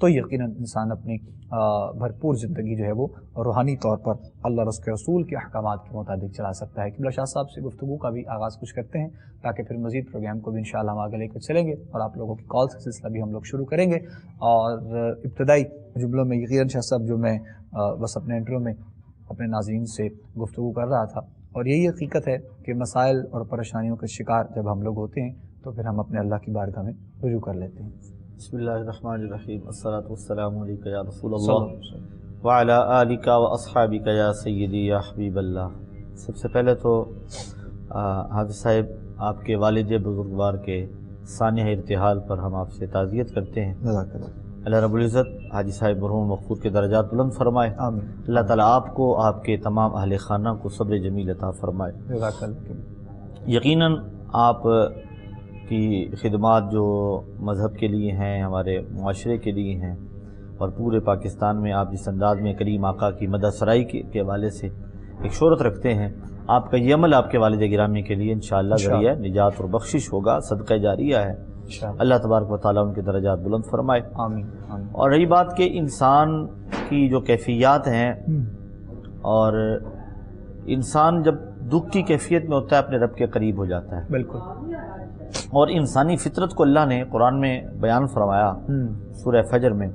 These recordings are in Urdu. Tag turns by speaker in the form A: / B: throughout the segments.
A: تو یقیناً انسان اپنی بھرپور زندگی جو ہے وہ روحانی طور پر اللہ اور اس کے رسول کے احکامات کے مطابق چلا سکتا ہے۔ قبلہ شاہ صاحب سے گفتگو کا بھی آغاز کچھ کرتے ہیں تاکہ پھر مزید پروگرام کو بھی انشاءاللہ ہم آگے لے کر چلیں گے، اور آپ لوگوں کی کالز کا سلسلہ بھی ہم لوگ شروع کریں گے۔ اور ابتدائی جملوں میں یقیناً شاہ صاحب جو میں بس اپنے انٹرو میں اپنے ناظرین سے گفتگو کر رہا تھا، اور یہی حقیقت ہے کہ مسائل اور پریشانیوں کے شکار جب ہم لوگ ہوتے ہیں تو پھر ہم اپنے اللہ کی بارگاہ میں رجوع کر لیتے ہیں۔
B: بسم اللہ الرحمن الرحیم، الصلاۃ والسلام علیک یا رسول اللہ وعلی آلک و اصحابک یا سیدی یا حبیب اللہ۔ سب سے پہلے تو حافظ صاحب آپ کے والد بزرگوار کے سانحہ ارتحال پر ہم آپ سے تعزیت کرتے ہیں۔
A: جزاک اللہ۔
B: اللہ رب العزت حاجی صاحب مرحوم مغفور کے درجات بلند فرمائے۔
A: آمین۔
B: اللہ تعالیٰ آپ کو، آپ کے تمام اہل خانہ کو صبر جمیل عطا فرمائے۔
A: جزاک اللہ۔
B: یقیناً آپ کی خدمات جو مذہب کے لیے ہیں، ہمارے معاشرے کے لیے ہیں، اور پورے پاکستان میں آپ جس انداز میں کریم آقا کی مدح سرائی کے حوالے سے ایک شہرت رکھتے ہیں، آپ کا یہ عمل آپ کے والد گرامی کے لیے انشاءاللہ ذریعہ نجات اور بخشش ہوگا، صدقہ جاریہ ہے۔ اللہ تبارک و تعالیٰ ان کے درجات بلند فرمائے۔
A: آمین۔
B: اور رہی بات کہ انسان کی جو کیفیات ہیں، اور انسان جب دکھ کی کیفیت میں ہوتا ہے اپنے رب کے قریب ہو جاتا ہے،
A: بالکل۔
B: اور انسانی فطرت کو اللہ نے قرآن میں بیان فرمایا سورہ فجر میں،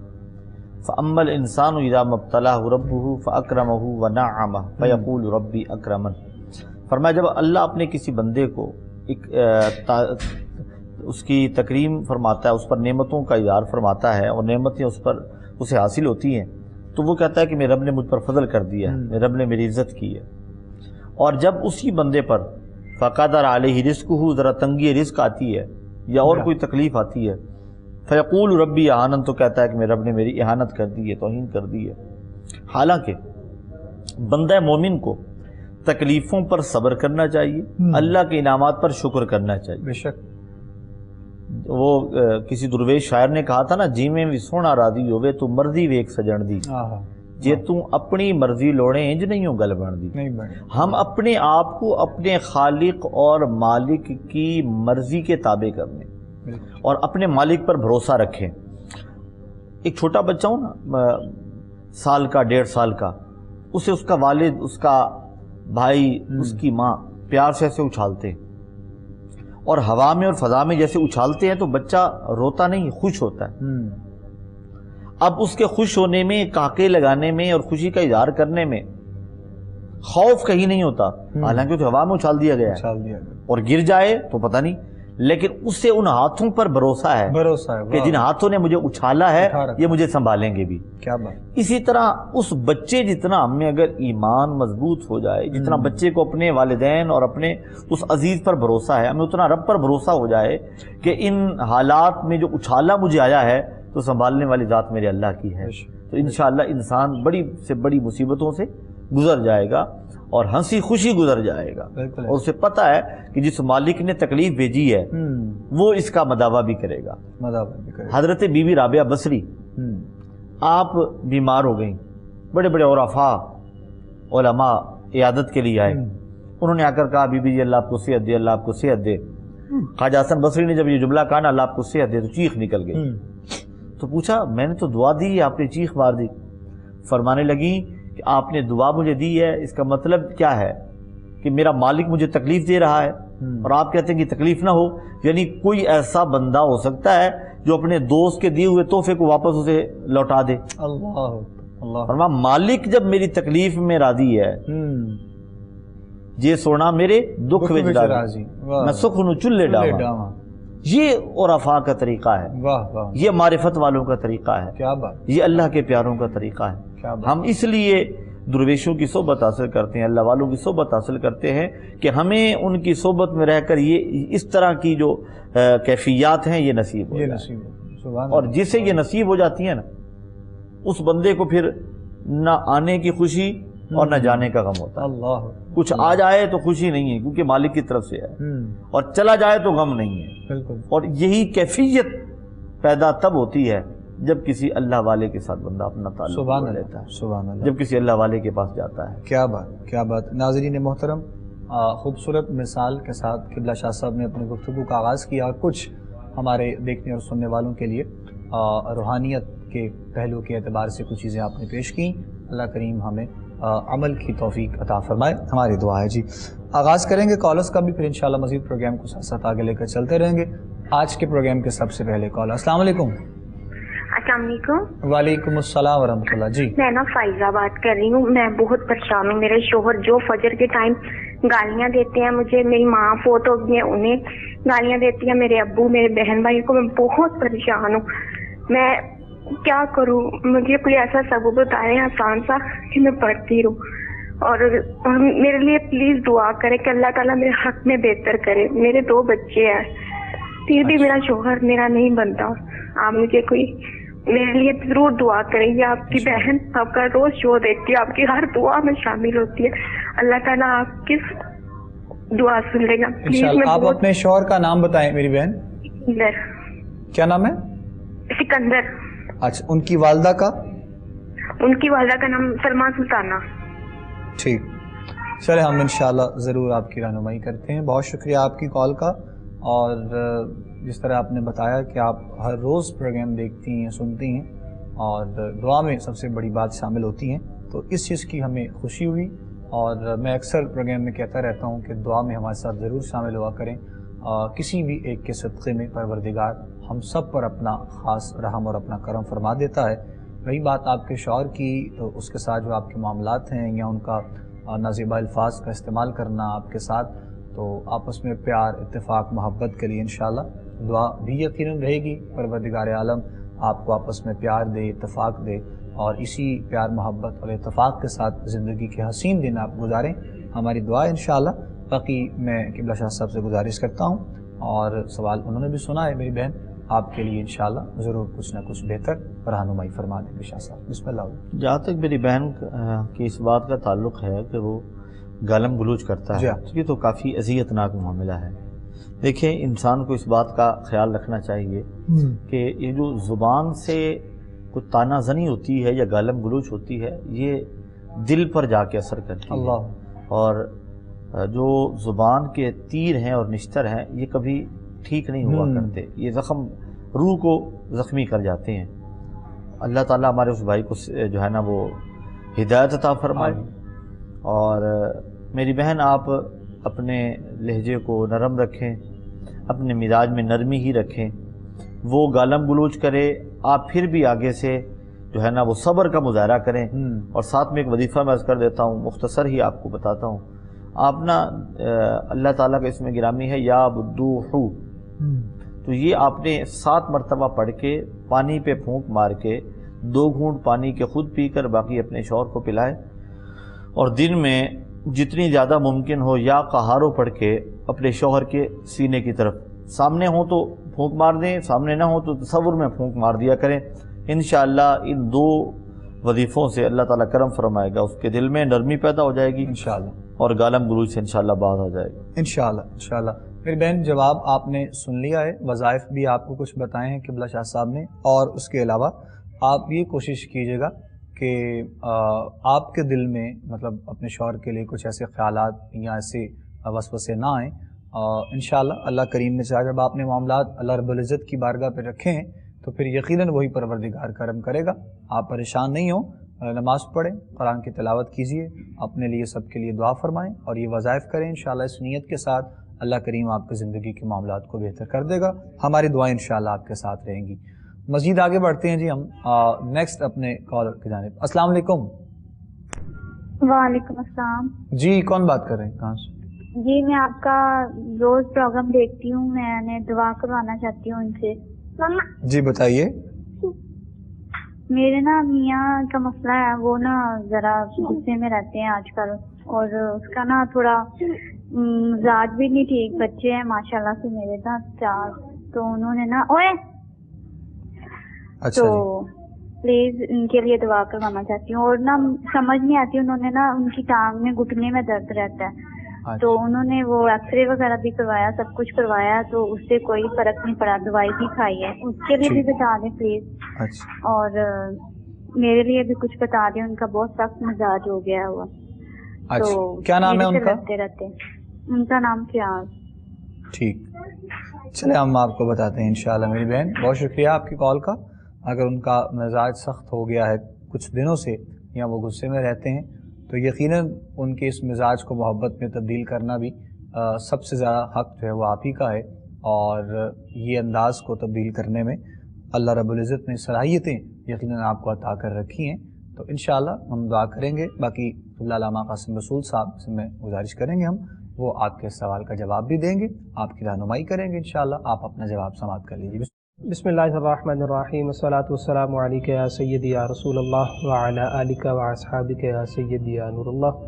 B: فَأَمَّا الْإِنسَانُ إِذَا مَا ابْتَلَاهُ رَبُّهُ فَأَكْرَمَهُ وَنَعَّمَهُ فَيَقُولُ رَبِّي أَكْرَمَنِ۔ فرمایا جب اللہ اپنے کسی بندے کو اس کی تکریم فرماتا ہے، اس پر نعمتوں کا اظہار فرماتا ہے، اور نعمتیں اسے حاصل ہوتی ہیں، تو وہ کہتا ہے کہ میرے رب نے مجھ پر فضل کر دیا ہے، میرے رب نے میری عزت کی ہے۔ اور جب اسی بندے پر فقدر علیہ رزقہ، ذرا تنگی رزق آتی ہے یا اور کوئی تکلیف آتی ہے، فیقول ربی اہانن، تو کہتا ہے کہ میرے رب نے میری اہانت کر دی ہے، توہین کر دی ہے۔ حالانکہ بندہ مومن کو تکلیفوں پر صبر کرنا چاہیے، اللہ کے انعامات پر شکر کرنا چاہیے۔
A: بے شک۔
B: وہ کسی درویش شاعر نے کہا تھا نا، جی میں بھی سونا راضی ہوئے تو مرضی ویک سجن دی، جے تم اپنی مرضی لوڑے انج نہیں ہو گل بن دی۔ ہم اپنے آپ کو اپنے خالق اور مالک کی مرضی کے تابع کرنے اور اپنے مالک پر بھروسہ رکھیں۔ ایک چھوٹا بچہ ہو نا، سال کا 1.5 سال کا، اسے اس کا والد، اس کا بھائی، اس کی ماں پیار سے ایسے اچھالتے ہیں، اور ہوا میں اور فضا میں جیسے اچھالتے ہیں تو بچہ روتا نہیں، خوش ہوتا ہے۔ اب اس کے خوش ہونے میں، کاکے لگانے میں اور خوشی کا اظہار کرنے میں خوف کہیں نہیں ہوتا، حالانکہ اسے ہوا میں اچھال دیا گیا ہے، اور گر جائے تو پتہ نہیں، لیکن اس سے ان ہاتھوں پر بھروسہ ہے کہ جن ہاتھوں نے مجھے اچھالا ہے یہ مجھے سنبھالیں گے بھی۔
A: کیا بات۔
B: اسی طرح اس بچے جتنا ہم میں اگر ایمان مضبوط ہو جائے، جتنا بچے کو اپنے والدین اور اپنے اس عزیز پر بھروسہ ہے، ہمیں اتنا رب پر بھروسہ ہو جائے کہ ان حالات میں جو اچھالا مجھے آیا ہے تو سنبھالنے والی ذات میرے اللہ کی ہے، تو انشاءاللہ انسان بڑی سے بڑی مصیبتوں سے گزر جائے گا اور ہنسی خوشی گزر جائے گا، اور اسے پتہ ہے کہ جس مالک نے تکلیف بھیجی ہے وہ اس کا مداوع بھی کرے گا۔ حضرت بی بی رابعہ بصری آپ بیمار ہو گئیں، بڑے بڑے عرفاء علماء عیادت کے لیے آئے، انہوں نے آ کر کہا بی بی جی اللہ آپ کو صحت دے، اللہ آپ کو صحت دے۔ خواجہ حسن بصری نے جب یہ جملہ کہا نا اللہ آپ کو صحت دے، تو چیخ نکل گئی۔ تو پوچھا میں نے تو دعا دی ہے، آپ نے چیخ مار دی۔ فرمانے لگی کہ آپ نے دعا مجھے دی ہے، اس کا مطلب کیا ہے کہ میرا مالک مجھے تکلیف دے رہا ہے اور آپ کہتے ہیں کہ تکلیف نہ ہو، یعنی کوئی ایسا بندہ ہو سکتا ہے جو اپنے دوست کے دیے ہوئے تحفے کو واپس اسے لوٹا دے۔ اللہ فرما مالک جب میری تکلیف میں راضی ہے، جے سونا میرے دکھ وچ راضی، میں سکھ نو چلے ڈاواں، یہ عرفاء کا طریقہ ہے، یہ معرفت والوں کا طریقہ ہے، یہ اللہ کے پیاروں کا طریقہ ہے۔ ہم اس لیے درویشوں کی صحبت حاصل کرتے ہیں، اللہ والوں کی صحبت حاصل کرتے ہیں کہ ہمیں ان کی صحبت میں رہ کر یہ اس طرح کی جو کیفیات ہیں یہ نصیب ہو جائے، اور جسے یہ نصیب ہو جاتی ہیں نا، اس بندے کو پھر نہ آنے کی خوشی اور نہ جانے کا غم ہوتا ہے۔ کچھ آ جائے تو خوشی نہیں ہے کیونکہ مالک کی طرف سے ہے، اور چلا جائے تو غم نہیں ہے۔ اور یہی کیفیت پیدا تب ہوتی ہے جب کسی اللہ والے کے ساتھ بندہ اپنا تعلق لیتا ہے، سبحان اللہ، جب کسی اللہ والے کے پاس جاتا ہے۔
A: کیا بات، کیا بات۔ ناظرین محترم، خوبصورت مثال کے ساتھ قبلہ شاہ صاحب نے اپنی گفتگو کا آغاز کیا، اور کچھ ہمارے دیکھنے اور سننے والوں کے لیے روحانیت کے پہلو کے اعتبار سے کچھ چیزیں آپ نے پیش کی. اللہ کریم ہمیں عمل کی توفیق عطا فرمائے. ہماری دعا ہے. جی آغاز کریں گے کالرز کا بھی, پھر انشاءاللہ مزید پروگرام کو ساتھ ساتھ آگے لے کر چلتے رہیں گے. آج کے پروگرام کے سب سے پہلے کالر. السلام علیکم.
C: السلام علیکم.
A: وعلیکم السلام ورحمۃ اللہ. جی
C: میں نا فائزہ بات کر رہی ہوں. میں بہت پریشان ہوں. میرے شوہر جو فجر کے ٹائم گالیاں دیتے ہیں مجھے, میری ماں فوت ہو گئی ہے انہیں گالیاں دیتی ہیں, میرے ابو میرے بہن بھائی کو, میں بہت پریشان ہوں. میں کیا کروں؟ مجھے کوئی ایسا سبب بتائیں آسان سا کہ میں پڑھتی رہوں, اور میرے لیے پلیز دعا کرے کہ اللہ تعالیٰ میرے حق میں بہتر کرے. میرے 2 بچے ہیں, پھر بھی میرا شوہر میرا نہیں بنتا. آپ مجھے کوئی میرے لیے ضرور دعا کریں. یہ آپ کی بہن آپ کا روز شو دیکھتی ہے, آپ کی ہر دعا میں شامل ہوتی ہے. اللہ تعالیٰ آپ کی دعا سن لے گا.
A: انشاءاللہ. آپ اپنے شوہر کا نام بتائیں میری بہن.
C: سکندر.
A: کیا نام ہے؟
C: سکندر.
A: اچھا, ان کی والدہ کا؟
C: ان کی والدہ کا نام سلمان سلطانہ.
A: ٹھیک, چلے ہم انشاءاللہ ضرور آپ کی رہنمائی کرتے ہیں. بہت شکریہ آپ کی کال کا. اور جس طرح آپ نے بتایا کہ آپ ہر روز پروگرام دیکھتی ہیں, سنتی ہیں, اور دعا میں سب سے بڑی بات شامل ہوتی ہیں, تو اس چیز کی ہمیں خوشی ہوئی. اور میں اکثر پروگرام میں کہتا رہتا ہوں کہ دعا میں ہمارے ساتھ ضرور شامل ہوا کریں. کسی بھی ایک کے صدقے میں پروردگار ہم سب پر اپنا خاص رحم اور اپنا کرم فرما دیتا ہے. رہی بات آپ کے شوہر کی, تو اس کے ساتھ جو آپ کے معاملات ہیں یا ان کا نازیبہ الفاظ کا استعمال کرنا آپ کے ساتھ, تو آپس میں پیار, اتفاق, محبت کے لیے انشاءاللہ دعا بھی یقیناً رہے گی. پروردگار عالم آپ کو آپس میں پیار دے, اتفاق دے, اور اسی پیار, محبت اور اتفاق کے ساتھ زندگی کے حسین دن آپ گزاریں. ہماری دعا ہے انشاءاللہ. باقی میں قبلہ شاہ صاحب سے گزارش کرتا ہوں, اور سوال انہوں نے بھی سنا ہے میری بہن, آپ کے لیے انشاءاللہ ضرور کچھ نہ کچھ بہتر رہنمائی فرما دیں گے. شاہ صاحب بسم اللہ.
B: جہاں تک میری بہن کی اس بات کا تعلق ہے کہ وہ گالم گلوچ کرتا ہے, یہ تو کافی اذیت ناک معاملہ ہے. دیکھیں, انسان کو اس بات کا خیال رکھنا چاہیے کہ یہ جو زبان سے کوئی تانا زنی ہوتی ہے یا گالم گلوچ ہوتی ہے, یہ دل پر جا کے اثر کرتی ہے. اور جو زبان کے تیر ہیں اور نشتر ہیں, یہ کبھی ٹھیک نہیں ہوا کرتے, یہ زخم روح کو زخمی کر جاتے ہیں. اللہ تعالیٰ ہمارے اس بھائی کو جو ہے نا وہ ہدایت عطا فرمائے. اور میری بہن, آپ اپنے لہجے کو نرم رکھیں, اپنے مزاج میں نرمی ہی رکھیں. وہ گالم گلوچ کرے, آپ پھر بھی آگے سے جو ہے نا وہ صبر کا مظاہرہ کریں. اور ساتھ میں ایک وظیفہ میں عرض کر دیتا ہوں, مختصر ہی آپ کو بتاتا ہوں. آپ نا اللہ تعالیٰ کا اسم گرامی ہے یا بدوحو, تو یہ آپ نے 7 مرتبہ پڑھ کے پانی پہ پھونک مار کے 2 گھونٹ پانی کے خود پی کر باقی اپنے شوہر کو پلائے. اور دن میں جتنی زیادہ ممکن ہو یا قہارو پڑھ کے اپنے شوہر کے سینے کی طرف, سامنے ہوں تو پھونک مار دیں, سامنے نہ ہوں تو تصور میں پھونک مار دیا کریں. انشاءاللہ ان 2 وظیفوں سے اللہ تعالیٰ کرم فرمائے گا, اس کے دل میں نرمی پیدا ہو جائے گی انشاءاللہ, اور گالم گلوچ سے انشاءاللہ باز آ جائے گا
A: انشاءاللہ. انشاءاللہ میری بہن, جواب آپ نے سن لیا ہے. وظائف بھی آپ کو کچھ بتائے ہیں قبلہ شاہ صاحب نے, اور اس کے علاوہ آپ یہ کوشش کیجیے گا کہ آپ کے دل میں مطلب اپنے شوہر کے لیے کچھ ایسے خیالات یا ایسے وسوسے نہ آئیں. انشاءاللہ اللہ کریم نے چاہا, جب آپ نے معاملات اللہ رب العزت کی بارگاہ پہ رکھے ہیں تو پھر یقیناً وہی پروردگار کرم کرے گا. آپ پریشان نہیں ہوں, نماز پڑھیں, قرآن کی تلاوت کیجیے, اپنے لیے سب کے لیے دعا فرمائیں, اور یہ وظائف کریں. انشاءاللہ اس نیت کے ساتھ اللہ کریم آپ کی زندگی کے معاملات کو بہتر کر دے گا. ہماری دعائیں انشاءاللہ آپ کے ساتھ رہیں گی. مزید آگے بڑھتے ہیں جی ہم نیکسٹ اپنے کالر کی جانب. السلام علیکم.
C: وعلیکم السلام.
A: جی کون بات کر رہے ہیں, کہاں سے؟
C: جی میں آپ کا روز پروگرام دیکھتی ہوں, میں نے دعا کروانا چاہتی ہوں ان سے.
A: جی بتائیے.
C: میرے نا میاں کا مسئلہ ہے, وہ نا ذرا غصے میں رہتے ہیں آج کل, اور اس کا نا تھوڑا مزاج بھی نہیں ٹھیک. بچے ہیں ماشاءاللہ سے میرے نا 4, تو انہوں نے نا تو پلیز ان کے لیے دعا کروانا چاہتی ہوں. اور نا سمجھ نہیں آتی, انہوں نے نا ان کی ٹانگ میں گھٹنے میں درد رہتا ہے, تو انہوں نے وہ ایکس رے وغیرہ بھی کروایا, سب کچھ کروایا, تو اس سے کوئی فرق نہیں پڑا. دوائی بھی کھائی ہے, اس کے لیے بھی بتا دیں پلیز. اور میرے لیے بھی کچھ بتا دیں, ان کا بہت سخت مزاج ہو گیا ہوا. تو
A: کیا نام ہے ان کا؟
C: رہتے ان کا نام فیاض.
A: ٹھیک, چلے ہم آپ کو بتاتے ہیں انشاءاللہ. میری بہن بہت شکریہ آپ کی کال کا. اگر ان کا مزاج سخت ہو گیا ہے کچھ دنوں سے یا وہ غصے میں رہتے ہیں تو یقیناً ان کے اس مزاج کو محبت میں تبدیل کرنا بھی سب سے زیادہ حق جو ہے وہ آپ ہی کا ہے، اور یہ انداز کو تبدیل کرنے میں اللہ رب العزت نے صلاحیتیں یقیناً آپ کو عطا کر رکھی ہیں، تو انشاءاللہ ہم دعا کریں گے۔ باقی علامہ قاسم رسول صاحب سے میں گزارش کریں گے وہ آپ کے سوال کا جواب بھی دیں گے، آپ کی رہنمائی کریں گے انشاءاللہ۔ آپ اپنا جواب سماعت کر لیجیے۔
D: بسم اللہ الرحمن الرحیم، والصلاۃ والسلام علیک یا سیدی یا رسول اللہ وعلی آلک واصحابک یا سیدی یا نور اللہ۔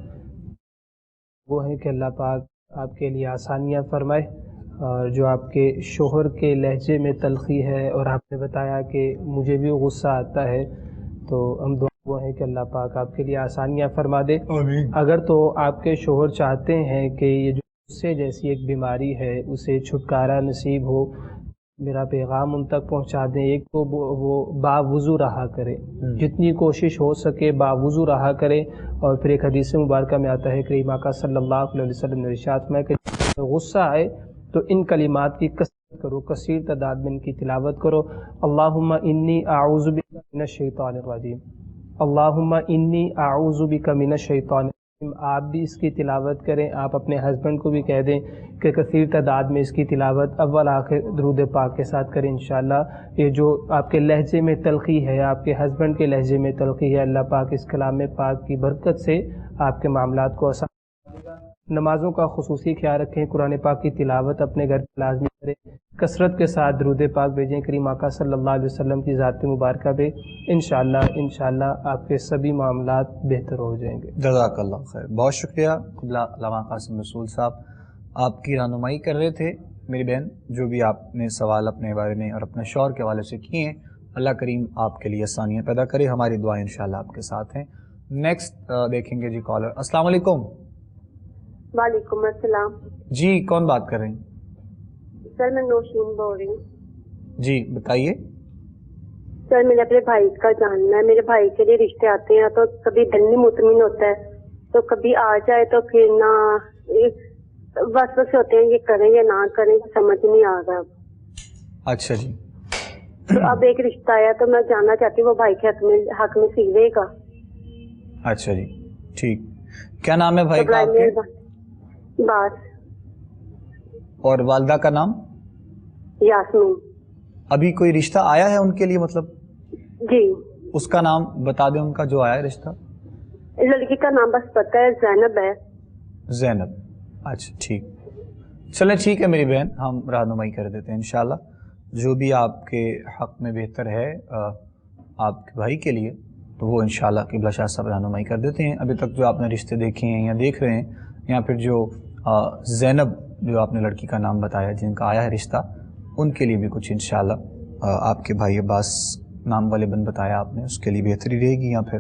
D: وہ ہیں کہ اللہ پاک آپ کے لیے آسانیاں فرمائے، اور جو آپ کے شوہر کے لہجے میں تلخی ہے، اور آپ نے بتایا کہ مجھے بھی غصہ آتا ہے، تو ہم دعا ہیں کہ اللہ پاک آپ کے لیے آسانیاں فرما دے۔ اگر تو آپ کے شوہر چاہتے ہیں کہ یہ جو غصے جیسی ایک بیماری ہے اسے چھٹکارا نصیب ہو، میرا پیغام ان تک پہنچا دیں۔ ایک تو وہ باوضو رہا کرے، جتنی کوشش ہو سکے باوضو رہا کرے، اور پھر ایک حدیث مبارکہ میں آتا ہے کہ کریم آقا صلی اللہ علیہ وسلم نے ارشاد فرمایا کہ غصہ آئے تو ان کلمات کی کثرت کرو، کثیر تعداد میں ان کی تلاوت کرو۔ اللہم انی اعوذ بک من الشیطان الرجیم، اللہم انی اعوذ بک من الشیطان الرجیم۔ آپ بھی اس کی تلاوت کریں، آپ اپنے ہسبینڈ کو بھی کہہ دیں کہ کثیر تعداد میں اس کی تلاوت اول آخر درود پاک کے ساتھ کریں انشاءاللہ۔ یہ جو آپ کے لہجے میں تلخی ہے، آپ کے ہسبینڈ کے لہجے میں تلخی ہے، اللہ پاک اس کلام پاک کی برکت سے آپ کے معاملات کو آسان کرے گا۔ نمازوں کا خصوصی خیال رکھیں، قرآن پاک کی تلاوت اپنے گھر پہ لازمی کریں، کثرت کے ساتھ درود پاک بھیجیں کریم آقا صلی اللہ علیہ وسلم کی ذات مبارکہ پہ، انشاءاللہ آپ کے سبھی معاملات بہتر ہو جائیں گے۔
A: جزاک اللہ خیر، بہت شکریہ علامہ قاسم رسول صاحب، آپ کی رہنمائی کر رہے تھے۔ میری بہن، جو بھی آپ نے سوال اپنے بارے میں اور اپنے شوہر کے حوالے سے کیے ہیں، اللہ کریم آپ کے لیے آسانیاں پیدا کرے، ہماری دعائیں انشاءاللہ آپ کے ساتھ ہیں۔ نیکسٹ دیکھیں گے جی کالر۔ السلام علیکم۔
C: وعلیکم السلام
A: جی، کون بات کر رہے ہیں؟
C: سر میں نوشین بول رہی ہوں۔
A: جی بتائیے۔
C: سر مجھے اپنے بھائی کا جاننا ہے، میرے بھائی کے لیے رشتے آتے ہیں تو کبھی دل نہیں مطمئن ہوتا ہے، تو کبھی آ جائے تو پھر نہ وسوسے ہوتے ہیں یہ کریں یا نہ کریں، سمجھ نہیں آ رہا۔
A: اچھا جی،
C: تو اب ایک رشتہ آیا تو میں جاننا چاہتی ہوں وہ بھائی کے حق میں سیوے گا۔
A: اچھا جی، ٹھیک۔ کیا نام ہے بھائی کا آپ کے؟
C: بس۔
A: اور والدہ کا نام؟
C: یاسمین۔
A: ابھی کوئی رشتہ آیا ہے ان کے لیے مطلب؟
C: جی۔
A: اس کا نام بتا دیں، ان کا جو آیا ہے رشتہ۔
C: لڑکی کا نام بس پتہ ہے، زینب ہے۔
A: زینب، اچھا ٹھیک، چلیں ٹھیک ہے میری بہن، ہم رہنمائی کر دیتے ہیں انشاءاللہ جو بھی آپ کے حق میں بہتر ہے آپ کے بھائی کے لیے، تو وہ انشاءاللہ قبلہ شاہ صاحب رہنمائی کر دیتے ہیں۔ ابھی تک جو آپ نے رشتے دیکھے ہیں یا دیکھ رہے ہیں، یا پھر جو زینب جو آپ نے لڑکی کا نام بتایا جن کا آیا ہے رشتہ، ان کے لیے بھی کچھ انشاءاللہ آپ کے بھائی عباس نام والے بن بتایا آپ نے، اس کے لیے بہتری رہے گی، یا پھر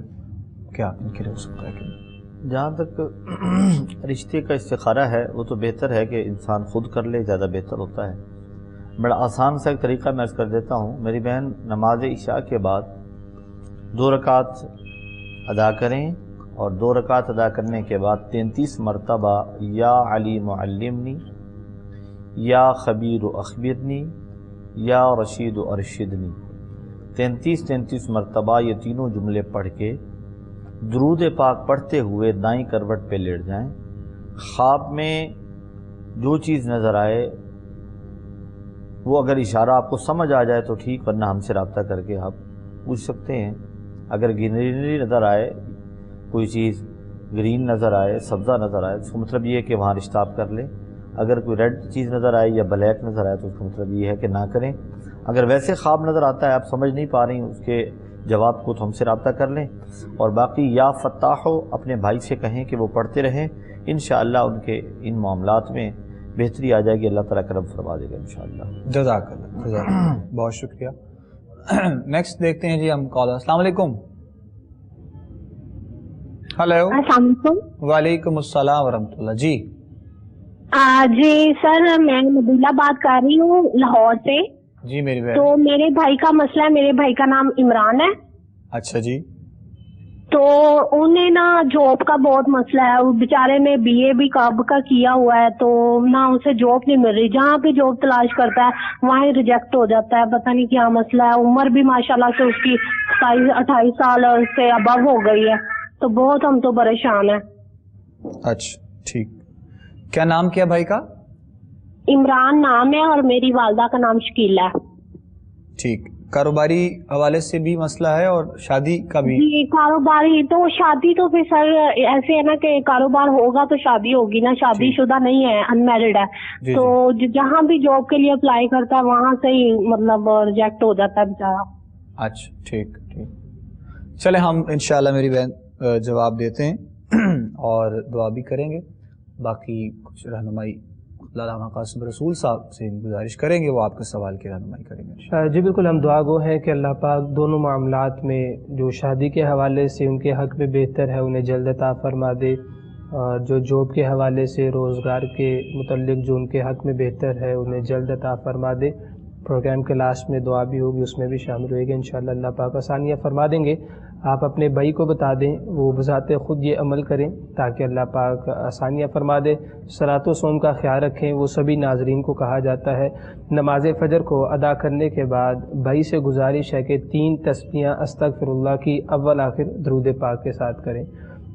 A: کیا ان کے لیے ہو سکتا ہے کہ
B: جہاں تک رشتے کا استخارہ ہے وہ تو بہتر ہے کہ انسان خود کر لے، زیادہ بہتر ہوتا ہے۔ بڑا آسان سا ایک طریقہ میں عرض کر دیتا ہوں۔ میری بہن نماز عشاء کے بعد 2 رکعت ادا کریں، اور 2 رکعت ادا کرنے کے بعد 33 مرتبہ یا علیم علمنی، یا خبیر اخبرنی، یا رشید ارشدنی، 33 مرتبہ یہ تینوں جملے پڑھ کے درود پاک پڑھتے ہوئے دائیں کروٹ پہ لیٹ جائیں۔ خواب میں جو چیز نظر آئے وہ اگر اشارہ آپ کو سمجھ آ جائے تو ٹھیک، ورنہ ہم سے رابطہ کر کے آپ پوچھ سکتے ہیں۔ اگر گرینری نظر آئے، کوئی چیز گرین نظر آئے، سبزہ نظر آئے، اس کا مطلب یہ ہے کہ وہاں رشتہ آپ کر لیں۔ اگر کوئی ریڈ چیز نظر آئے یا بلیک نظر آئے تو اس کا مطلب یہ ہے کہ نہ کریں۔ اگر ویسے خواب نظر آتا ہے، آپ سمجھ نہیں پا رہی اس کے جواب کو، تو ہم سے رابطہ کر لیں۔ اور باقی یا فتاحو اپنے بھائی سے کہیں کہ وہ پڑھتے رہیں، انشاءاللہ ان کے ان معاملات میں بہتری آ جائے گی، اللہ تعالیٰ کرم فرما دے گا انشاءاللہ۔
A: جزاک اللہ، بہت شکریہ۔ نیکسٹ دیکھتے ہیں جی ہم کالر۔ السلام علیکم۔ ہلو۔
C: السلام علیکم۔
A: وعلیکم السلام ورحمۃ اللہ۔ جی
C: جی سر، میں نبیلہ بات کر رہی ہوں لاہور سے۔
A: جی میری بہن۔
C: تو میرے بھائی کا مسئلہ ہے، میرے بھائی کا نام عمران ہے۔
A: اچھا جی۔
E: تو انہیں نا جاب کا بہت مسئلہ ہے. وہ بیچارے نے BA بھی کب کا کیا ہوا ہے تو نہ اسے جاب نہیں مل رہی. جہاں بھی جاب تلاش کرتا ہے وہیں ریجیکٹ ہو جاتا ہے. پتہ نہیں کیا مسئلہ ہے. عمر بھی ماشاءاللہ سے اس کی 27-28 سال سے ابو ہو گئی ہے. تو بہت ہم تو پریشان ہیں.
A: اچھا ٹھیک. کیا نام کیا بھائی کا؟
E: عمران نام ہے اور میری والدہ کا نام شکیلا ہے.
A: ٹھیک. کاروباری حوالے سے بھی مسئلہ ہے اور شادی کا بھی؟
E: جی کاروباری تو شادی تو پھر سر ایسے ہے نا کہ کاروبار ہوگا تو شادی ہوگی نا. شادی شدہ نہیں ہے, ان میرڈ ہے. تو جہاں بھی جاب کے لیے اپلائی کرتا ہے وہاں سے ہی مطلب ریجیکٹ ہو جاتا ہے بیچارہ.
A: اچھا ٹھیک ٹھیک. چلے ہم انشاءاللہ میری بہن جواب دیتے ہیں اور دعا بھی کریں گے. باقی کچھ رہنمائی علامہ قاسم رسول صاحب سے گزارش کریں گے, وہ آپ کے سوال کی رہنمائی کریں گے.
D: جی بالکل, ہم دعا گو ہیں کہ اللہ پاک دونوں معاملات میں جو شادی کے حوالے سے ان کے حق میں بہتر ہے انہیں جلد عطا فرما دے, اور جو جاب کے حوالے سے روزگار کے متعلق جو ان کے حق میں بہتر ہے انہیں جلد عطا فرما دے. پروگرام کے لاسٹ میں دعا بھی ہوگی, اس میں بھی شامل ہوئے گی انشاءاللہ. اللہ پاک آسانیاں فرما دیں گے. آپ اپنے بھائی کو بتا دیں, وہ بذات خود یہ عمل کریں تاکہ اللہ پاک آسانیاں فرما دے. صلاۃ و صوم کا خیال رکھیں. وہ سبھی ناظرین کو کہا جاتا ہے نماز فجر کو ادا کرنے کے بعد بھائی سے گزارش ہے کہ 3 تسبیحاں استغفر اللہ کی اول آخر درود پاک کے ساتھ کریں.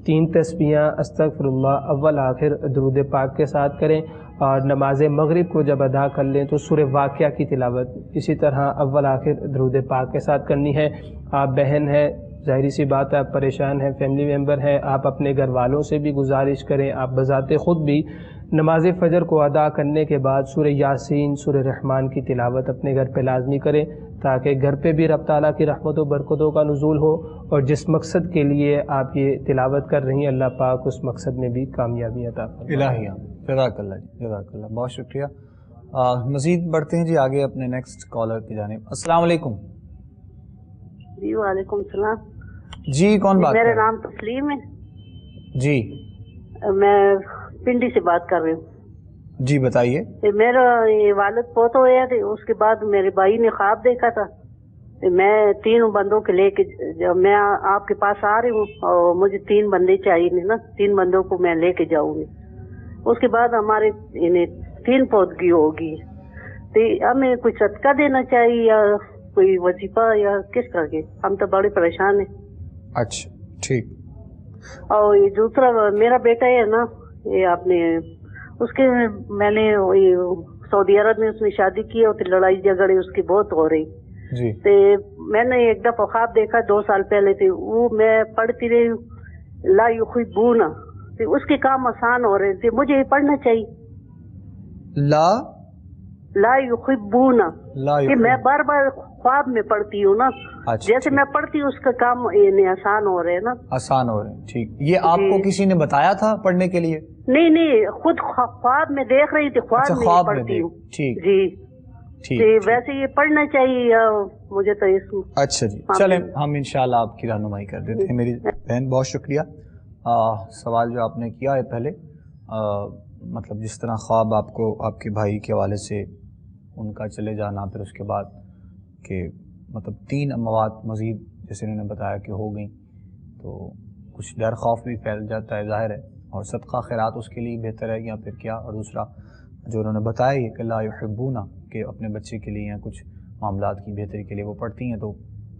D: 3 تسبیحاں استغفر اللہ اول آخر درود پاک کے ساتھ کریں. اور نماز مغرب کو جب ادا کر لیں تو سورہ واقعہ کی تلاوت اسی طرح اول آخر درود پاک کے ساتھ کرنی ہے. آپ بہن ہیں, ظاہری سی بات ہے آپ پریشان ہیں, فیملی ممبر ہیں, آپ اپنے گھر والوں سے بھی گزارش کریں. آپ بذات خود بھی نماز فجر کو ادا کرنے کے بعد سورہ یاسین, سورہ رحمان کی تلاوت اپنے گھر پہ لازمی کریں تاکہ گھر پہ بھی رب تعالیٰ کی رحمت و برکتوں کا نزول ہو, اور جس مقصد کے لیے آپ یہ تلاوت کر رہی ہیں اللہ پاک اس مقصد میں بھی کامیابی عطا فرمائے.
A: الہیہ جزاک اللہ جی, جزاک اللہ, بہت شکریہ. مزید بڑھتے ہیں جی آگے اپنے نیکسٹ کالر کی جانب. السلام علیکم.
F: جی وعلیکم السلام.
A: جی کون بات؟
F: میرا نام تسلیم ہے.
A: جی
F: میں پنڈی سے بات کر رہی ہوں.
A: جی بتائیے.
F: میرا والد فوت ہو گیا تھے, اس کے بعد میرے بھائی نے خواب دیکھا تھا میں 3 بندوں کے لے کے جب میں آپ کے پاس آ رہی ہوں اور مجھے 3 بندے چاہیے نا, 3 بندوں کو میں لے کے جاؤں گی. اس کے بعد ہمارے 3 پودگی ہوگی. تو ہمیں کوئی صدقہ دینا چاہیے یا کوئی وظیفہ یا کس طرح کے, ہم تو بڑے پریشان ہیں.
A: اچھا ٹھیک.
F: اور یہ دوسرا میرا بیٹا ہے نا, یہ آپ نے اس کے میں نے سعودی عرب میں اس نے شادی کی اور لڑائی جھگڑے اس کی بہت ہو رہی.
A: جی
F: تو میں نے ایک دفعہ خواب دیکھا 2 سال پہلے تھے, وہ میں پڑھتی رہی لا یحبون, اس کے کام آسان ہو رہے تھے. مجھے یہ پڑھنا چاہیے لا یحبون, کہ میں بار بار خواب میں پڑھتی ہوں نا. جیسے میں پڑھتی ہوں اس کا کام آسان ہو رہے ہیں نا.
A: آسان ہو رہے ہیں. ٹھیک. یہ آپ کو کسی نے بتایا تھا پڑھنے کے لیے؟
F: نہیں, خود خواب میں دیکھ رہی تھی, خواب میں پڑھتی ہوں.
A: ٹھیک
F: جی
A: ٹھیک.
F: ویسے یہ پڑھنا چاہیے یا مجھے تو اس.
A: اچھا جی چلیں ہم انشاءاللہ آپ کی رہنمائی کر دیتے ہیں. میری بہن بہت شکریہ. سوال جو آپ نے کیا ہے پہلے, مطلب جس طرح خواب آپ کو آپ کے بھائی کے حوالے سے ان کا چلے جانا, پھر اس کے بعد کہ مطلب 3 اموات مزید جیسے انہوں نے بتایا کہ ہو گئیں, تو کچھ ڈر خوف بھی پھیل جاتا ہے ظاہر ہے, اور صدقہ خیرات اس کے لیے بہتر ہے یا پھر کیا. اور دوسرا جو انہوں نے بتایا یہ کہ لا یحبون, کہ اپنے بچے کے لیے یا کچھ معاملات کی بہتری کے لیے وہ پڑھتی ہیں تو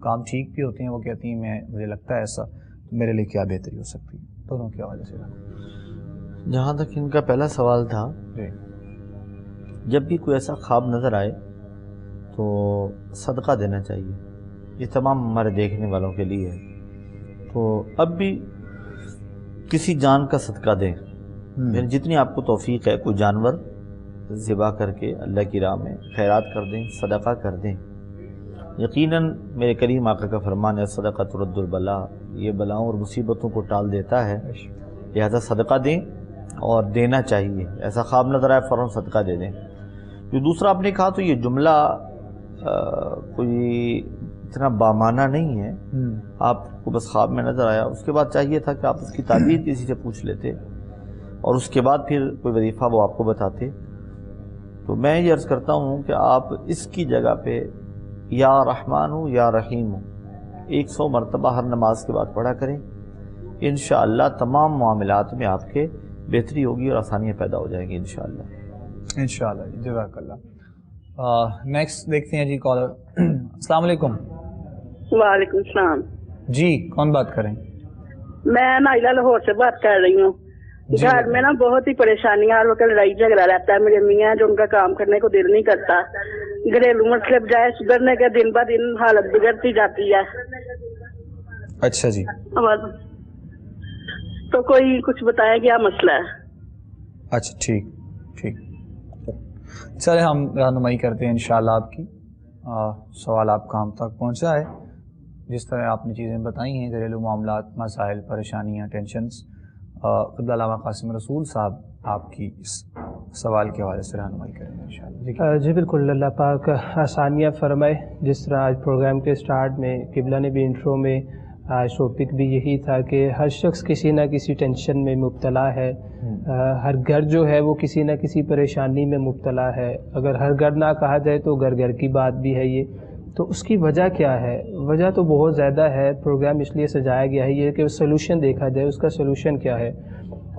A: کام ٹھیک بھی ہوتے ہیں. وہ کہتی ہیں مجھے لگتا ہے ایسا, تو میرے لیے کیا بہتری ہو سکتی ہے. دونوں کے حوالے سے
B: جہاں تک ان کا پہلا سوال تھا, جب بھی کوئی ایسا خواب نظر آئے تو صدقہ دینا چاہیے. یہ تمام ہمارے دیکھنے والوں کے لیے ہے. تو اب بھی کسی جان کا صدقہ دیں, یعنی جتنی آپ کو توفیق ہے, کوئی جانور ذبح کر کے اللہ کی راہ میں خیرات کر دیں, صدقہ کر دیں. یقیناً میرے کریم آقا کا فرمان ہے صدقہ ترد البلا, یہ بلاؤں اور مصیبتوں کو ٹال دیتا ہے. لہذا صدقہ دیں اور دینا چاہیے. ایسا خواب نظر آئے فوراً صدقہ دے دیں. جو دوسرا آپ نے کہا تو یہ جملہ کوئی اتنا بامانہ نہیں ہے. آپ کو بس خواب میں نظر آیا, اس کے بعد چاہیے تھا کہ آپ اس کی تعبیر کسی سے پوچھ لیتے اور اس کے بعد پھر کوئی وظیفہ وہ آپ کو بتاتے. تو میں یہ عرض کرتا ہوں کہ آپ اس کی جگہ پہ یا رحمان ہو یا رحیم ہو 100 مرتبہ ہر نماز کے بعد پڑھا کریں. انشاءاللہ تمام معاملات میں آپ کے بہتری ہوگی اور آسانیاں پیدا ہو جائیں گی انشاءاللہ.
A: انشاءاللہ. جزاک اللہ. نیکسٹ دیکھتے ہیں جی کالر. السلام علیکم.
G: وعلیکم السلام.
A: جی کون بات کریں؟
G: میں نائلہ لاہور سے بات کر رہی ہوں. گھر میں نا بہت ہی پریشانیاں، ہر وقت لڑائی جھگڑا رہتا ہے. میرے میاں جو ان کا کام کرنے کو دل نہیں کرتا، گھریلو مسئلے بجائے سدھرنے کے دن بہ دن حالت بگڑتی جاتی ہے.
A: اچھا جی.
G: تو کوئی کچھ بتایا کیا مسئلہ ہے؟
A: اچھا ٹھیک ٹھیک. چلے ہم رہنمائی کرتے ہیں انشاءاللہ. آپ کی سوال آپ کا ہم تک پہنچا ہے. جس طرح آپ نے چیزیں بتائی ہیں، گھریلو معاملات، مسائل، پریشانیاں، ٹینشنز، قبلہ علامہ قاسم رسول صاحب آپ کی اس سوال کے حوالے سے رہنمائی کریں گے انشاءاللہ.
D: جی بالکل، اللہ پاک آسانیاں فرمائے. جس طرح آج پروگرام کے سٹارٹ میں قبلہ نے بھی انٹرو میں آج ٹاپک بھی یہی تھا کہ ہر شخص کسی نہ کسی ٹینشن میں مبتلا ہے. ہر گھر جو ہے وہ کسی نہ کسی پریشانی میں مبتلا ہے. اگر ہر گھر نہ کہا جائے تو گھر گھر کی بات بھی ہے یہ. تو اس کی وجہ کیا ہے؟ وجہ تو بہت زیادہ ہے. پروگرام اس لیے سجایا گیا ہے یہ کہ سلوشن دیکھا جائے، اس کا سلوشن کیا ہے.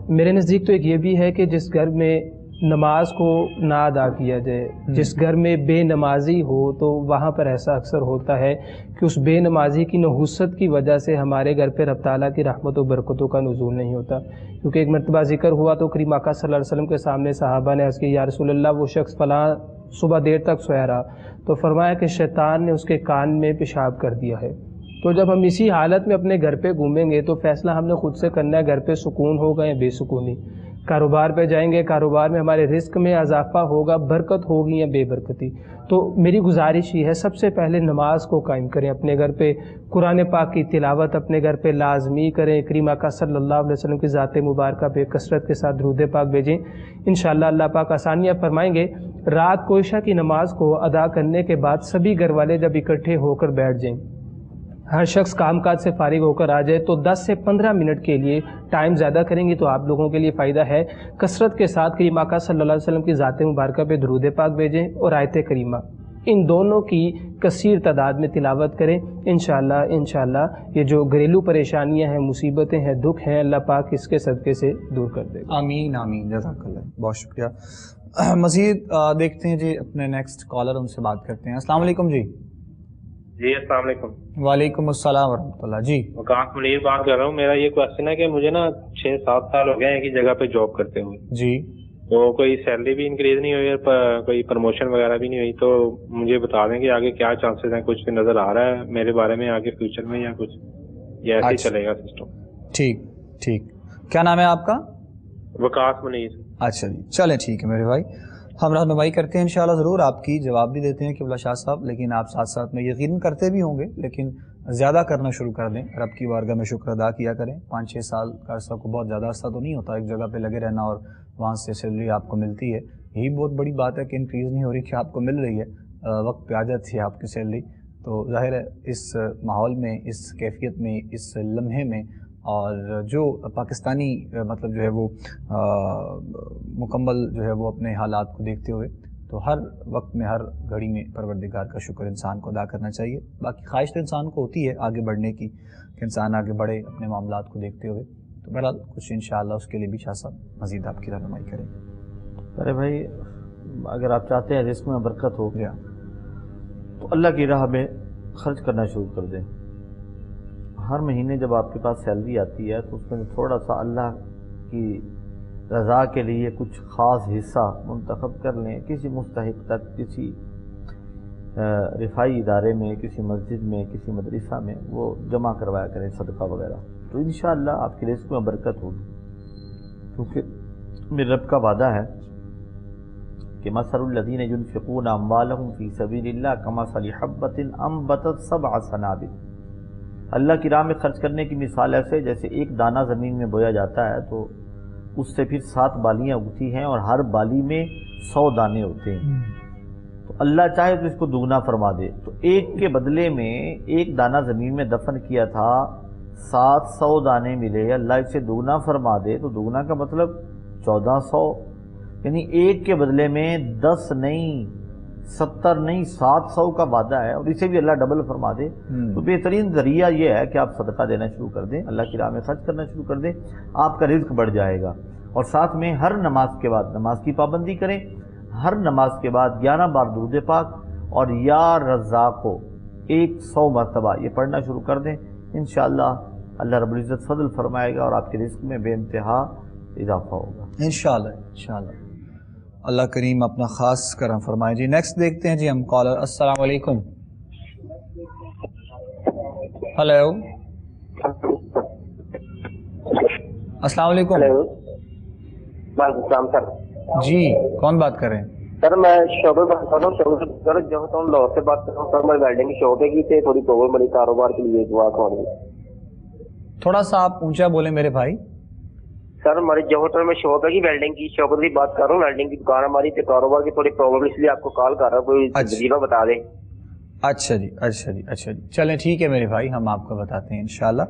D: میرے نزدیک تو ایک یہ بھی ہے کہ جس گھر میں نماز کو نہ ادا کیا جائے، جس گھر میں بے نمازی ہو، تو وہاں پر ایسا اکثر ہوتا ہے کہ اس بے نمازی کی نحوست کی وجہ سے ہمارے گھر پہ رب تعالیٰ کی رحمت و برکتوں کا نزول نہیں ہوتا. کیونکہ ایک مرتبہ ذکر ہوا تو کریم آقا صلی اللہ علیہ وسلم کے سامنے صحابہ نے عرض کی، یا رسول اللہ وہ شخص فلاں صبح دیر تک سویا رہا، تو فرمایا کہ شیطان نے اس کے کان میں پیشاب کر دیا ہے. تو جب ہم اسی حالت میں اپنے گھر پہ گھومیں گے تو فیصلہ ہم نے خود سے کرنا ہے، گھر پہ سکون ہوگا یا بے سکونی. کاروبار پہ جائیں گے، کاروبار میں ہمارے رزق میں اضافہ ہوگا، برکت ہوگی یا بے برکتی. تو میری گزارش یہ ہے سب سے پہلے نماز کو قائم کریں اپنے گھر پہ. قرآن پاک کی تلاوت اپنے گھر پہ لازمی کریں. کریم آقا صلی اللہ علیہ وسلم کی ذات مبارکہ پہ کثرت کے ساتھ درود پاک بھیجیں. انشاءاللہ اللہ پاک آسانیاں فرمائیں گے. رات کو عشاء کی نماز کو ادا کرنے کے بعد سبھی گھر والے جب اکٹھے ہو کر بیٹھ جائیں، ہر شخص کام کاج سے فارغ ہو کر آ جائے، تو 10 سے 15 منٹ کے لیے ٹائم زیادہ کریں گے تو آپ لوگوں کے لیے فائدہ ہے. کثرت کے ساتھ کریم آقا صلی اللہ علیہ وسلم کی ذات مبارکہ پہ درود پاک بھیجیں اور آیت کریمہ، ان دونوں کی کثیر تعداد میں تلاوت کریں. انشاءاللہ یہ جو گھریلو پریشانیاں ہیں، مصیبتیں ہیں، دکھ ہیں، اللہ پاک اس کے صدقے سے دور کر دے گا.
A: آمین آمین. جزاک اللہ، بہت شکریہ. مزید دیکھتے ہیں جی اپنے نیکسٹ کالر، ان سے بات کرتے ہیں. السلام علیکم. جی
H: جی السلام علیکم.
A: وعلیکم السلام ورحمۃ اللہ. جی
H: وقاص منیر بات کر رہا ہوں. میرا یہ کوشچن ہے کہ مجھے نا 6-7 سال ہو گئے ہیں ایک ہی جگہ پہ جاب کرتے ہوئے.
A: جی.
H: تو کوئی سیلری بھی انکریز نہیں ہوئی اور کوئی پروموشن وغیرہ بھی نہیں ہوئی. تو مجھے بتا دیں کہ آگے کیا چانسز ہیں، کچھ نظر آ رہا ہے میرے بارے میں آگے فیوچر میں، یا کچھ یا ایسے ہی چلے گا سسٹم؟
A: ٹھیک ٹھیک. کیا نام ہے آپ کا؟
H: وقاص منیر.
A: اچھا جی چلیں ٹھیک ہے میرے بھائی، ہم رہنمائی کرتے ہیں انشاءاللہ ضرور. آپ کی جواب بھی دیتے ہیں قبلہ شاہ صاحب، لیکن آپ ساتھ ساتھ میں یقین کرتے بھی ہوں گے، لیکن زیادہ کرنا شروع کر دیں. رب کی بارگاہ میں شکر ادا کیا کریں. 5-6 سال کا عرصہ کو بہت زیادہ عرصہ تو نہیں ہوتا ایک جگہ پہ لگے رہنا اور وہاں سے سیلری آپ کو ملتی ہے. یہی بہت بڑی بات ہے کہ انکریز نہیں ہو رہی، کہ آپ کو مل رہی ہے، وقت پہ آ جاتی ہے آپ کی سیلری. تو ظاہر ہے اس ماحول میں، اس کیفیت میں، اس لمحے میں، اور جو پاکستانی مطلب جو ہے وہ مکمل جو ہے وہ اپنے حالات کو دیکھتے ہوئے، تو ہر وقت میں، ہر گھڑی میں پروردگار کا شکر انسان کو ادا کرنا چاہیے. باقی خواہش تو انسان کو ہوتی ہے آگے بڑھنے کی، کہ انسان آگے بڑھے اپنے معاملات کو دیکھتے ہوئے. تو بہرحال کچھ انشاءاللہ اس کے لیے بھی شاہ صاحب مزید آپ کی رہنمائی کریں.
B: ارے بھائی، اگر آپ چاہتے ہیں رزق میں برکت ہو
A: جی
B: تو اللہ کی راہ میں خرچ کرنا شروع کر دیں. ہر مہینے جب آپ کے پاس سیلری آتی ہے تو اس میں تھوڑا سا اللہ کی رضا کے لیے کچھ خاص حصہ منتخب کر لیں. کسی مستحق تک، کسی رفائی ادارے میں، کسی مسجد میں، کسی مدرسہ میں وہ جمع کروایا کریں، صدقہ وغیرہ. تو انشاءاللہ آپ کے رزق میں برکت ہوگی. کیونکہ میرے رب کا وعدہ ہے کہ مثل الذین ينفقون اموالهم فی سبیل اللہ کمثل حبۃ انبتت 7 سنابل. اللہ کی راہ میں خرچ کرنے کی مثال ایسے جیسے ایک دانہ زمین میں بویا جاتا ہے تو اس سے پھر 7 بالیاں اگتی ہیں اور ہر بالی میں 100 دانے ہوتے ہیں. تو اللہ چاہے تو اس کو دگنا فرما دے. تو ایک کے بدلے میں ایک دانہ زمین میں دفن کیا تھا، 700 دانے ملے. اللہ اسے دگنا فرما دے تو دگنا کا مطلب 1400، یعنی ایک کے بدلے میں 10 نہیں 70 نہیں 700 کا وعدہ ہے اور اسے بھی اللہ ڈبل فرما دے، تو بہترین ذریعہ یہ ہے کہ آپ صدقہ دینا شروع کر دیں، اللہ کی راہ میں خرچ کرنا شروع کر دیں، آپ کا رزق بڑھ جائے گا۔ اور ساتھ میں ہر نماز کے بعد نماز کی پابندی کریں، ہر نماز کے بعد 11 بار درود پاک اور یا رزاق کو 100 مرتبہ یہ پڑھنا شروع کر دیں، انشاءاللہ اللہ رب العزت فضل فرمائے گا اور آپ کے رزق میں بے انتہا اضافہ ہوگا
A: انشاءاللہ۔ اللہ کریم اپنا خاص کرم فرمائے جی۔ نیکسٹ دیکھتے ہیں جی ہم کالر۔ السلام علیکم۔ ہلو، السلام علیکم۔
I: وعلیکم السلام سر۔
A: جی کون بات کر رہے ہیں؟
I: سر میں شعبے بات کر رہا ہوں، شعبے سر جو ہوں لاہور سے بات کر رہا ہوں سر، میں ویلڈنگ کی شاپ ہے کی تھے، تھوڑی پرابلم بڑی کاروبار کے لیے دعا کرانی ہے۔
A: تھوڑا سا آپ اونچا بولیں میرے بھائی۔
I: سر ہماری جوہر میں شاپ ہے کی ویلڈنگ کی شاپ کی بات کر رہا ہوں، ویلڈنگ کی دکان ہماری تھے، کاروبار کی تھوڑی پرابلم اس لیے آپ کو کال کر رہا ہوں، کوئی وظیفہ بتا دیں۔
A: اچھا جی چلیں ٹھیک ہے میرے بھائی، ہم آپ کو بتاتے ہیں انشاءاللہ۔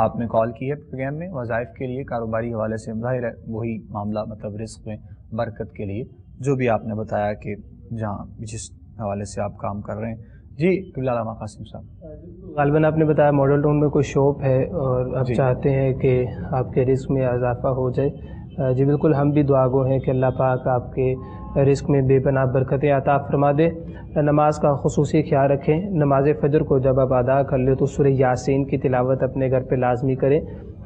A: آپ نے کال کی ہے پروگرام میں وظائف کے لیے، کاروباری حوالے سے، ظاہر ہے وہی معاملہ، مطلب رزق میں برکت کے لیے جو بھی آپ نے بتایا کہ جہاں جس حوالے سے آپ کام کر رہے ہیں۔ جی قبلہ علامہ قاسم صاحب،
D: غالباً آپ نے بتایا ماڈل ٹاؤن میں کوئی شاپ ہے اور آپ چاہتے ہیں کہ آپ کے رزق میں اضافہ ہو جائے۔ جی بالکل، ہم بھی دعا گو ہیں کہ اللہ پاک آپ کے رزق میں بے پناہ برکتیں عطا فرما دے۔ نماز کا خصوصی خیال رکھیں، نماز فجر کو جب آپ ادا کر لیں تو سورہ یاسین کی تلاوت اپنے گھر پہ لازمی کریں،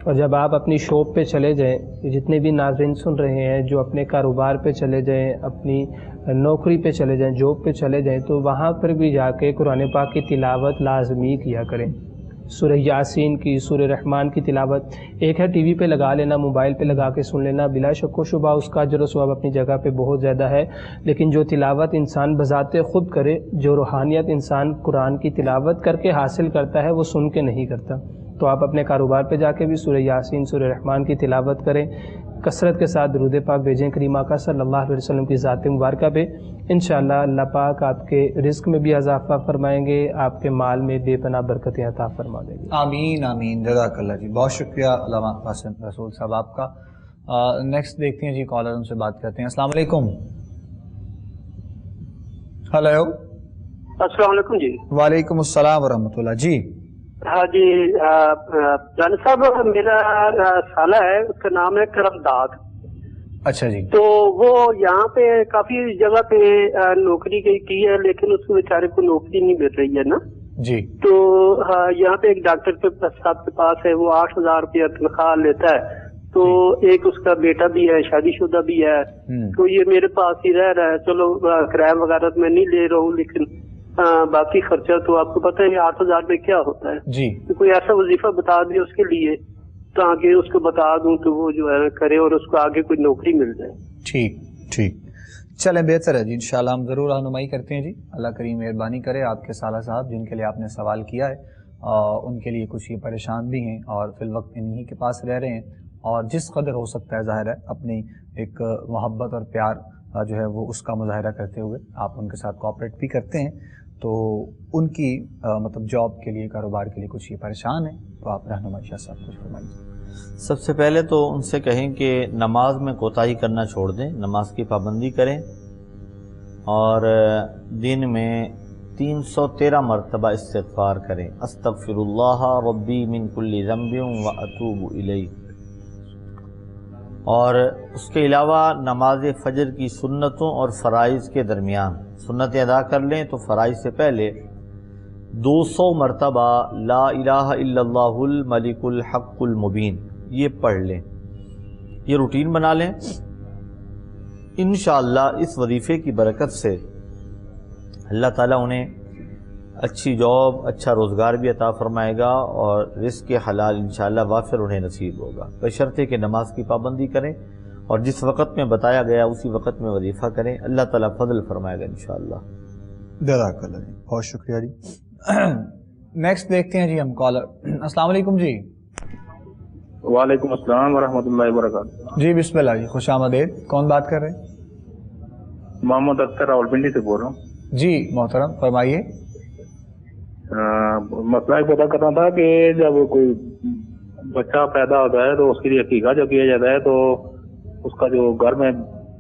D: اور جب آپ اپنی شاپ پہ چلے جائیں، جتنے بھی ناظرین سن رہے ہیں جو اپنے کاروبار پہ چلے جائیں، اپنی نوکری پہ چلے جائیں، جاب پہ چلے جائیں، تو وہاں پر بھی جا کے قرآن پاک کی تلاوت لازمی کیا کریں، سورہ یاسین کی، سورہ رحمان کی تلاوت۔ ایک ہے ٹی وی پہ لگا لینا، موبائل پہ لگا کے سن لینا، بلا شک و شبہ اس کا اجر و ثواب اپنی جگہ پہ بہت زیادہ ہے، لیکن جو تلاوت انسان بذات خود کرے، جو روحانیت انسان قرآن کی تلاوت کر کے حاصل کرتا ہے، وہ سن کے نہیں کرتا۔ تو آپ اپنے کاروبار پہ جا کے بھی سورہ یاسین، سورہ رحمان کی تلاوت کریں، کثرت کے ساتھ درود پاک بھیجیں کریم آقا صلی اللہ علیہ وسلم کی ذات مبارکہ پہ، انشاءاللہ اللہ پاک آپ کے رزق میں بھی اضافہ فرمائیں گے، آپ کے مال میں بے پناہ برکتیں عطا فرما دیں گے۔
A: آمین جزاک اللہ جی، بہت شکریہ علامہ قاسم رسول صاحب آپ کا۔ نیکسٹ دیکھتے ہیں جی کالر، ان سے بات کرتے ہیں۔ السلام علیکم۔ ہلو،
I: السلام علیکم جی۔
A: وعلیکم السلام ورحمۃ اللہ۔ جی
I: ہاں جی جان صاحب، میرا سالہ ہے، اس کا نام ہے کرم داغ۔
A: اچھا جی۔
I: تو وہ یہاں پہ کافی جگہ پہ نوکری کی ہے، لیکن اس بیچارے کو نوکری نہیں مل رہی ہے نا
A: جی۔
I: تو یہاں پہ ایک ڈاکٹر صاحب کے پاس ہے، وہ 8,000 روپیہ تنخواہ لیتا ہے، تو ایک اس کا بیٹا بھی ہے، شادی شدہ بھی ہے، تو یہ میرے پاس ہی رہ رہا ہے۔ چلو کرایہ وغیرہ میں نہیں لے رہا ہوں، لیکن باقی خرچہ تو آپ کو پتہ ہے 8,000 میں کیا ہوتا ہے
A: جی۔
I: تو کوئی ایسا وظیفہ بتا دیں اس کے لیے تاکہ اس کو بتا دوں تو وہ جو ہے کرے اور اس کو آگے کوئی نوکری مل جائے۔
A: ٹھیک چلیں، بہتر ہے جی، انشاءاللہ ہم ضرور رہنمائی کرتے ہیں جی۔ اللہ کریم مہربانی کرے آپ کے سالہ صاحب جن کے لیے آپ نے سوال کیا ہے، ان کے لیے کچھ یہ پریشان بھی ہیں اور فی الوقت انہی کے پاس رہ رہے ہیں، اور جس قدر ہو سکتا ہے ظاہر ہے اپنی ایک محبت اور پیار جو ہے وہ اس کا مظاہرہ کرتے ہوئے آپ ان کے ساتھ کوآپریٹ بھی کرتے ہیں، تو ان کی مطلب جاب کے لیے، کاروبار کے لیے کچھ یہ پریشان ہیں، تو آپ رہنمائی شاہ صاحب کچھ فرمائیے۔
B: سب سے پہلے تو ان سے کہیں کہ نماز میں کوتاہی کرنا چھوڑ دیں، نماز کی پابندی کریں، اور دن میں 313 مرتبہ استغفار کریں، استغفر اللہ ربی من کل ذنب واتوب الیہ۔ اور اس کے علاوہ نماز فجر کی سنتوں اور فرائض کے درمیان سنتیں ادا کر لیں تو فرائض سے پہلے 200 مرتبہ لا الہ الا اللہ الملک الحق المبین یہ پڑھ لیں، یہ روٹین بنا لیں۔ انشاءاللہ اس وظیفے کی برکت سے اللہ تعالیٰ انہیں اچھی جاب، اچھا روزگار بھی عطا فرمائے گا، اور رزق حلال انشاءاللہ وافر انہیں نصیب ہوگا، بشرطے کہ نماز کی پابندی کریں اور جس وقت میں بتایا گیا اسی وقت میں وظیفہ کریں، اللہ تعالیٰ فضل فرمائے گا انشاءاللہ۔
A: جزاک اللہ جی، بہت شکریہ جی۔ نیکسٹ دیکھتے ہیں جی ہم کالر۔ السلام علیکم جی۔
H: وعلیکم السلام ورحمۃ اللہ وبرکاتہ۔
A: جی بسم اللہ جی، خوش آمدید، کون بات کر رہے ہیں؟
H: محمد اختر راولپنڈی سے بول رہا ہوں
A: جی محترم فرمائیے۔
H: مسئلہ یہ پتا کرنا تھا کہ جب کوئی بچہ پیدا ہوتا ہے تو اس کے لیے عقیقہ جو کیا جاتا ہے تو اس کا جو گھر میں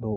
A: 2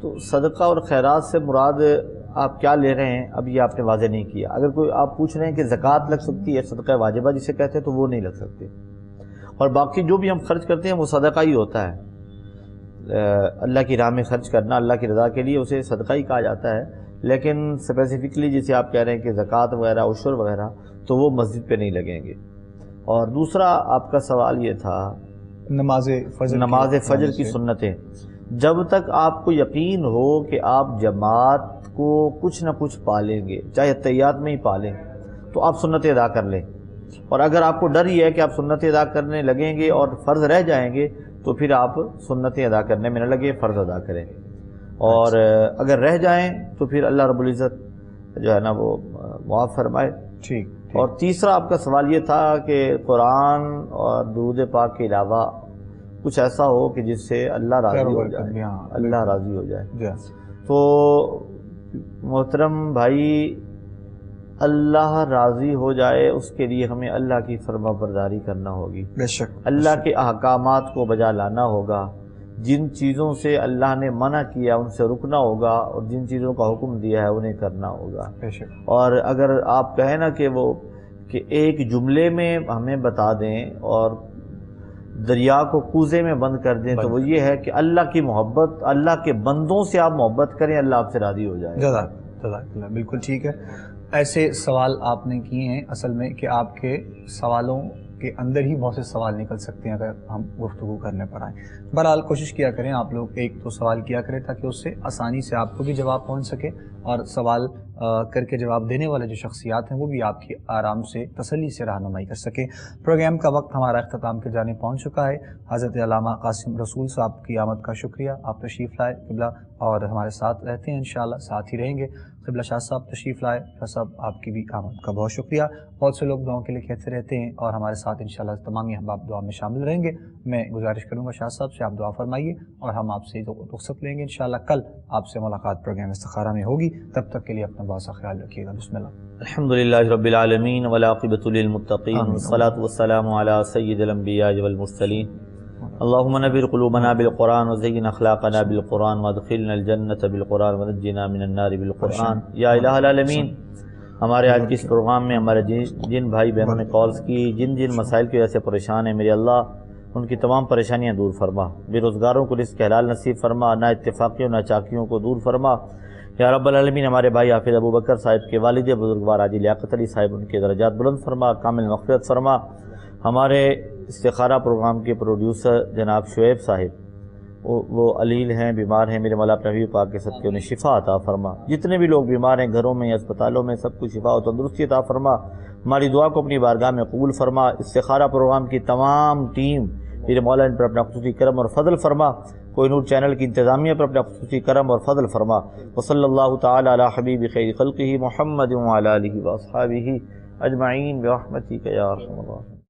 B: تو صدقہ اور خیرات سے مراد آپ کیا لے رہے ہیں اب یہ آپ نے واضح نہیں کیا. اگر کوئی آپ پوچھ رہے ہیں کہ زکوٰۃ لگ سکتی ہے، صدقہ واجبہ جسے کہتے ہیں، تو وہ نہیں لگ سکتی. اور باقی جو بھی ہم خرچ کرتے ہیں وہ صدقہ ہی ہوتا ہے. اللہ کی راہ میں خرچ کرنا اللہ کی رضا کے لیے اسے صدقہ ہی کہا جاتا ہے. لیکن اسپیسیفکلی جسے آپ کہہ رہے ہیں کہ زکوٰۃ وغیرہ عشر وغیرہ تو وہ مسجد پہ نہیں لگیں گے. اور دوسرا آپ کا سوال یہ تھا
A: نماز
B: فجر کی سنتیں. جب تک آپ کو یقین ہو کہ آپ جماعت کو کچھ نہ کچھ پالیں گے، چاہے تحیات میں ہی پالیں، تو آپ سنتیں ادا کر لیں. اور اگر آپ کو ڈر یہ ہے کہ آپ سنتیں ادا کرنے لگیں گے اور فرض رہ جائیں گے تو پھر آپ سنتیں ادا کرنے میں نہ لگے، فرض ادا کریں. اور اگر رہ جائیں تو پھر اللہ رب العزت جو ہے نا وہ معاف فرمائے.
A: ٹھیک.
B: اور تیسرا آپ کا سوال یہ تھا کہ قرآن اور درود پاک کے علاوہ کچھ ایسا ہو کہ جس سے اللہ راضی ہو جائے، اللہ راضی ہو جائے. تو محترم بھائی، اللہ راضی ہو جائے اس کے لیے ہمیں اللہ کی فرما برداری کرنا ہوگی.
A: بے شک.
B: اللہ کے احکامات کو بجا لانا ہوگا. جن چیزوں سے اللہ نے منع کیا ان سے رکنا ہوگا، اور جن چیزوں کا حکم دیا ہے انہیں کرنا ہوگا.
A: بے شک.
B: اور اگر آپ کہیں نا کہ ایک جملے میں ہمیں بتا دیں اور دریا کو کوزے میں بند کر دیں تو وہ یہ ہے کہ اللہ کی محبت، اللہ کے بندوں سے آپ محبت کریں، اللہ آپ سے راضی ہو جائے.
A: جزاک اللہ. بالکل ٹھیک ہے. ایسے سوال آپ نے کیے ہیں اصل میں کہ آپ کے سوالوں کے اندر ہی بہت سے سوال نکل سکتے ہیں اگر ہم گفتگو کرنے پر آئیں. بہرحال کوشش کیا کریں آپ لوگ ایک تو سوال کیا کریں تاکہ اس سے آسانی سے آپ کو بھی جواب پہنچ سکے، اور سوال کر کے جواب دینے والے جو شخصیات ہیں وہ بھی آپ کی آرام سے تسلی سے رہنمائی کر سکیں. پروگرام کا وقت ہمارا اختتام کی جانب پہنچ چکا ہے. حضرت علامہ قاسم رسول صاحب کی آمد کا شکریہ. آپ تشریف لائے قبلہ، اور ہمارے ساتھ رہتے ہیں انشاءاللہ، ساتھ ہی رہیں گے. قبلہ شاہ صاحب تشریف لائے. شاہ صاحب آپ کی بھی آمد کا بہت شکریہ. بہت سے لوگ دعاؤں کے لیے کہتے رہتے ہیں اور ہمارے ساتھ انشاءاللہ تمام احباب دعا میں شامل رہیں گے. میں گزارش کروں گا شاہ صاحب سے آپ دعا فرمائیے اور ہم آپ سے رخصت لیں گے انشاءاللہ. کل آپ سے ملاقات پروگرام استخارہ میں ہوگی. تب تک کے لیے اپنا بہت سا خیال رکھیے گا. بسم اللہ.
B: الحمدللہ رب العالمین والعاقبۃ للمتقین والصلاۃ والسلام علی سید الانبیاء والمرسلین. اللہم نور قلوبنا بالقرآن وزین اخلاقنا بالقرآن وادخلنا الجنۃ بالقرآن ونجنا من النار بالقرآن. یا الہ العالمین، ہمارے آج کی اس پروگرام میں ہمارے جن بھائی بہنوں نے کالز کی، جن مسائل کی وجہ سے پریشان ہیں، میرے اللہ ان کی تمام پریشانیاں دور فرما. بے روزگاروں کو رزق حلال نصیب فرما، نا اتفاقیوں نا چاکیوں کو دور فرما. یا رب العالمین، ہمارے بھائی حافظ ابو بکر صاحب کے والد بزرگوار حاجی لیاقت علی صاحب، ان کے درجات بلند فرما، کامل مغفرت فرما. ہمارے استخارہ پروگرام کے پروڈیوسر جناب شعیب صاحب، وہ علیل ہیں، بیمار ہیں، میرے مولا اپنے حبیب پاک کے صدقے انہیں شفا عطا فرما. جتنے بھی لوگ بیمار ہیں گھروں میں یا اسپتالوں میں، سب کو شفا و تندرستی عطا فرما. ہماری دعا کو اپنی بارگاہ میں قبول فرما. استخارہ پروگرام کی تمام ٹیم، میرے مولا ان پر اپنا خصوصی کرم اور فضل فرما. کوہ نور چینل کی انتظامیہ پر اپنا خصوصی کرم اور فضل فرما. وصلی اللہ تعالی علی حبیب خیر خلقہ محمد وعلی آلہ واصحابہ اجمعین برحمتک یا ارحم الراحمین.